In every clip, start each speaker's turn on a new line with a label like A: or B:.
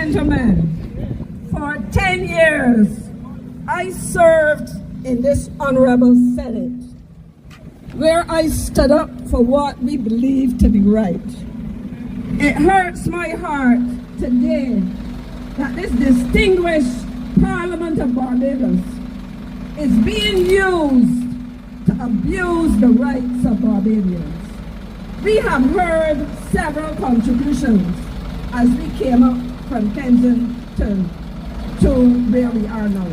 A: gentlemen, for 10 years, I served in this honorable Senate, where I stood up for what we believe to be right. It hurts my heart today that this distinguished Parliament of Barbados is being used to abuse the rights of Barbadians. We have heard several contributions as we came up from Kensington to where we are now.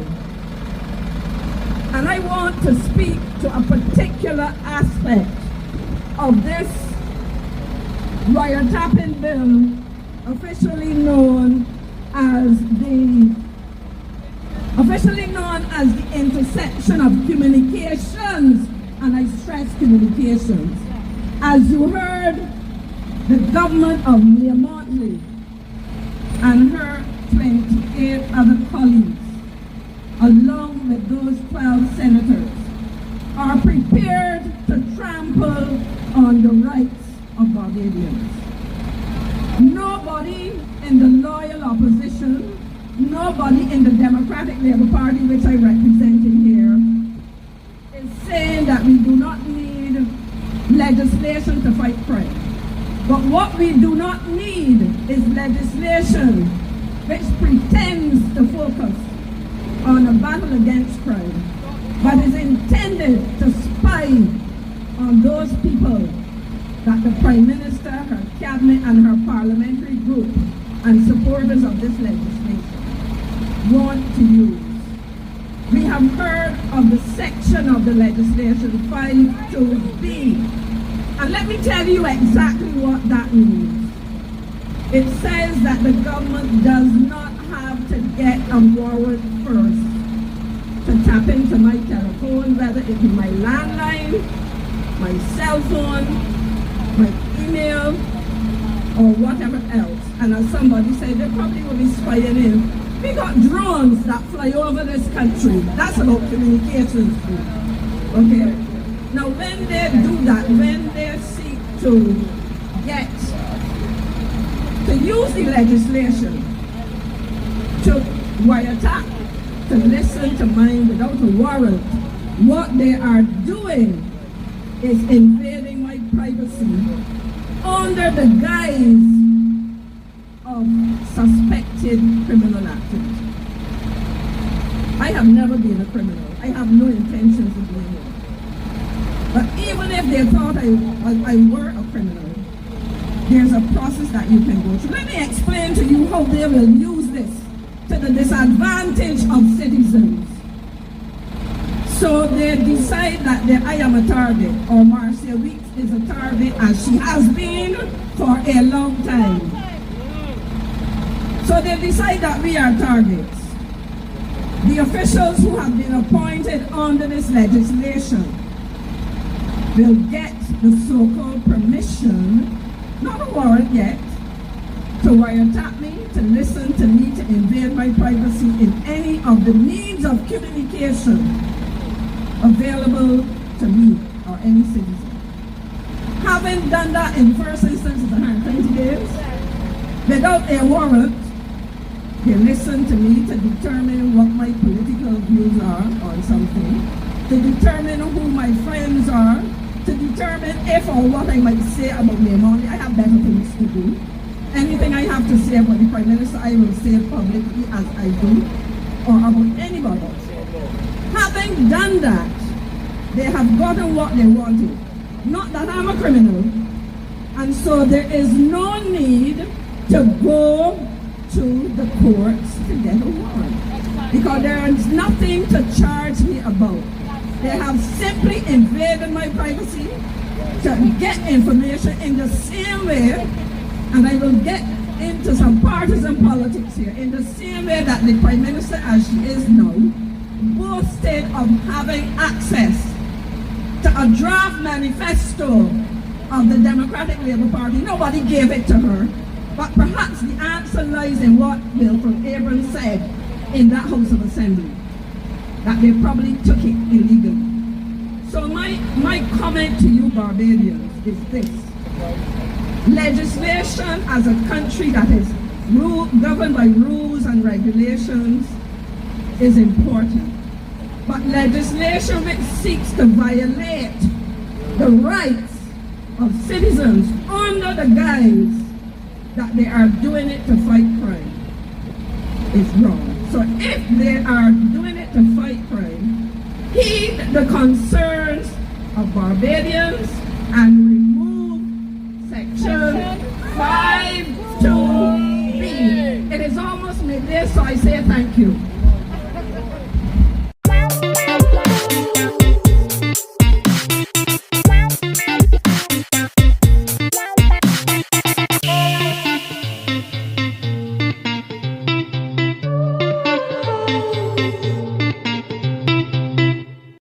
A: And I want to speak to a particular aspect of this wiretapping bill, officially known as the intersection of communications, and I stress communications. As you heard, the government of Mayor Motley and her 28 other colleagues, along with those 12 senators, are prepared to trample on the rights of Barbadians. Nobody in the loyal opposition, nobody in the Democratic Labour Party, which I represent in here, is saying that we do not need legislation to fight crime. But what we do not need is legislation which pretends to focus on a battle against crime, but is intended to spy on those people that the Prime Minister, her cabinet, and her parliamentary group and supporters of this legislation want to use. We have heard of the section of the legislation 52B, and let me tell you exactly what that means. It says that the government does not have to get a warrant first to tap into my telephone, whether it be my landline, my cell phone, my email, or whatever else. And as somebody said, they probably will be spying in. We got drones that fly over this country. That's about communications. Okay? Now when they do that, when they seek to use the legislation to wiretap, to listen to mine without a warrant, what they are doing is invading my privacy under the guise of suspected criminal activity. I have never been a criminal. I have no intentions of being one. But even if they thought I were a criminal, there's a process that you can go through. Let me explain to you how they will use this to the disadvantage of citizens. So they decide that I am a target, or Marcia Weeks is a target, as she has been for a long time. So they decide that we are targets. The officials who have been appointed under this legislation will get the so-called permission, not a warrant yet, to wiretap me, to listen to me, to invade my privacy in any of the means of communication available to me or any citizen. Having done that in first instance is 120 days, without a warrant, they listen to me to determine what my political views are on something, to determine who my friends are, to determine if or what I might say about Mayor Motley. I have better things to do. Anything I have to say about the Prime Minister, I will say publicly as I do, or about anybody else. Having done that, they have gotten what they wanted. Not that I'm a criminal, and so there is no need to go to the courts to get a warrant, because there is nothing to charge me about. They have simply invaded my privacy to get information in the same way, and I will get into some partisan politics here, in the same way that the Prime Minister, as she is now, boasted of having access to a draft manifesto of the Democratic Labour Party. Nobody gave it to her, but perhaps the answer lies in what Wilfred Abrams said in that House of Assembly, that they probably took it illegally. So my comment to you Barbadians is this: legislation as a country that is governed by rules and regulations is important. But legislation which seeks to violate the rights of citizens under the guise that they are doing it to fight crime is wrong. So if they are doing it to fight crime, heed the concerns of Barbadians and remove section 52B. It is almost midday, so I say thank you.